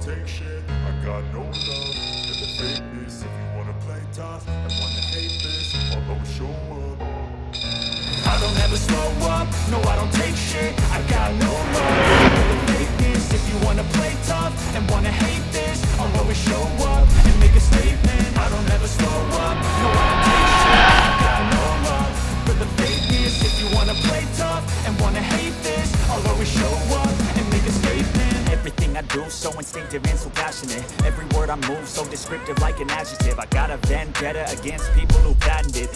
take shit. I got no love for the fakeness. If you wanna play tough and wanna hate this, I'll always show up. I don't ever slow up, no I don't take shit. I got no love for the fakeness. If you wanna play tough and wanna hate this, I'll always show up and make a statement. I don't ever slow up, no I don't take shit. I got no love for the fakeness. If you wanna play tough and wanna hate this, I'll always show up and make a statement. Everything I do so instinctive and so passionate. Every word I move so descriptive like an adjective. I got a vendetta against people who patented.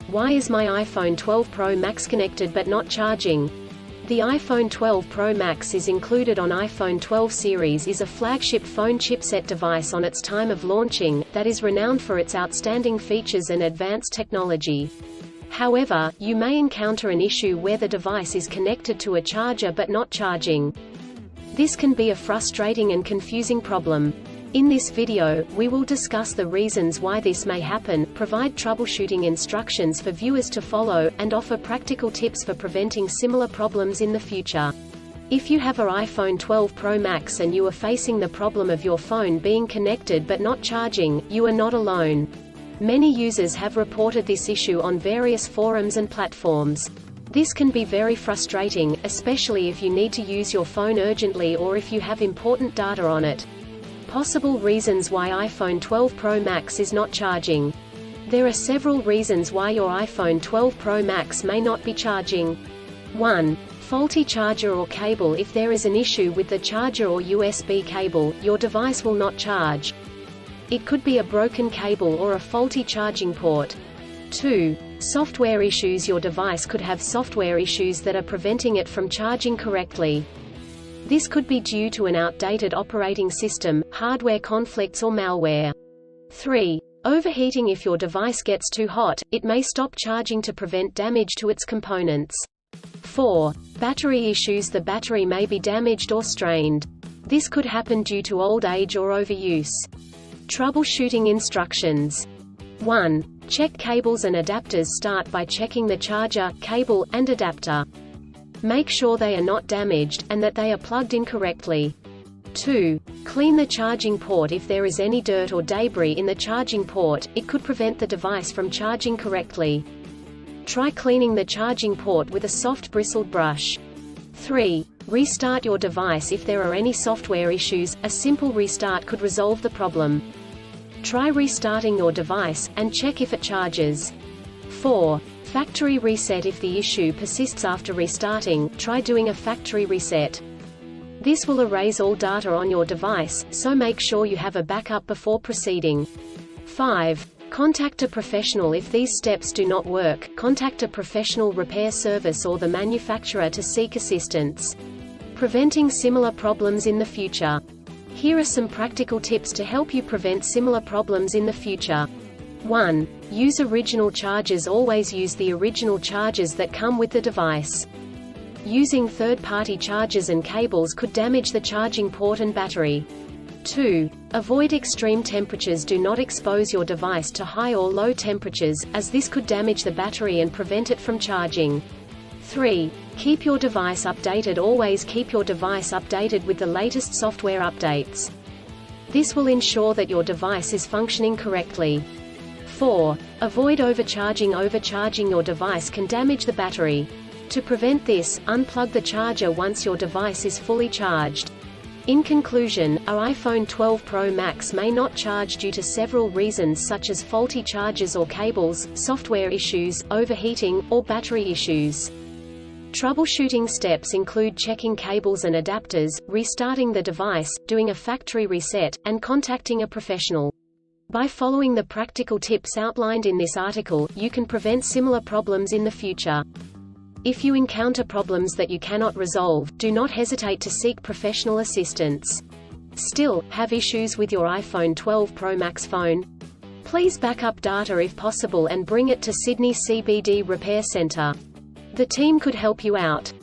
Why is my iPhone 12 Pro Max connected but not charging? The iPhone 12 Pro Max is included on iPhone 12 series is a flagship phone chipset device on its time of launching, that is renowned for its outstanding features and advanced technology. However, you may encounter an issue where the device is connected to a charger but not charging. This can be a frustrating and confusing problem. In this video, we will discuss the reasons why this may happen, provide troubleshooting instructions for viewers to follow, and offer practical tips for preventing similar problems in the future. If you have an iPhone 12 Pro Max and you are facing the problem of your phone being connected but not charging, you are not alone. Many users have reported this issue on various forums and platforms. This can be very frustrating, especially if you need to use your phone urgently or if you have important data on it. Possible reasons why iPhone 12 Pro Max is not charging. There are several reasons why your iPhone 12 Pro Max may not be charging. 1. Faulty charger or cable. If there is an issue with the charger or USB cable, your device will not charge. It could be a broken cable or a faulty charging port. 2. Software issues. Your device could have software issues that are preventing it from charging correctly. This could be due to an outdated operating system, hardware conflicts or malware. 3. Overheating. If your device gets too hot, it may stop charging to prevent damage to its components. 4. Battery issues. The battery may be damaged or strained. This could happen due to old age or overuse. Troubleshooting instructions. 1. Check cables and adapters. Start by checking the charger, cable, and adapter. Make sure they are not damaged, and that they are plugged in correctly. 2. Clean the charging port. If there is any dirt or debris in the charging port, it could prevent the device from charging correctly. Try cleaning the charging port with a soft bristled brush. 3. Restart your device. If there are any software issues, a simple restart could resolve the problem. Try restarting your device, and check if it charges. 4. Factory reset. If the issue persists after restarting, try doing a factory reset. This will erase all data on your device, so make sure you have a backup before proceeding. 5. Contact a professional. If these steps do not work, contact a professional repair service or the manufacturer to seek assistance. Preventing similar problems in the future. Here are some practical tips to help you prevent similar problems in the future. 1. Use original chargers. Always use the original chargers that come with the device. Using third-party chargers and cables could damage the charging port and battery. 2. Avoid extreme temperatures. Do not expose your device to high or low temperatures, as this could damage the battery and prevent it from charging. 3. Keep your device updated. Always keep your device updated with the latest software updates. This will ensure that your device is functioning correctly. 4. Avoid overcharging. Overcharging your device can damage the battery. To prevent this, unplug the charger once your device is fully charged. In conclusion, our iPhone 12 Pro Max may not charge due to several reasons such as faulty chargers or cables, software issues, overheating, or battery issues. Troubleshooting steps include checking cables and adapters, restarting the device, doing a factory reset, and contacting a professional. By following the practical tips outlined in this article, you can prevent similar problems in the future. If you encounter problems that you cannot resolve, do not hesitate to seek professional assistance. Still, have issues with your iPhone 12 Pro Max phone? Please back up data if possible and bring it to Sydney CBD Repair Centre. The team could help you out.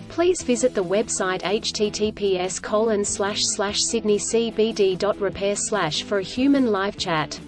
Please visit the website https://sydneycbd.repair/ for a human live chat.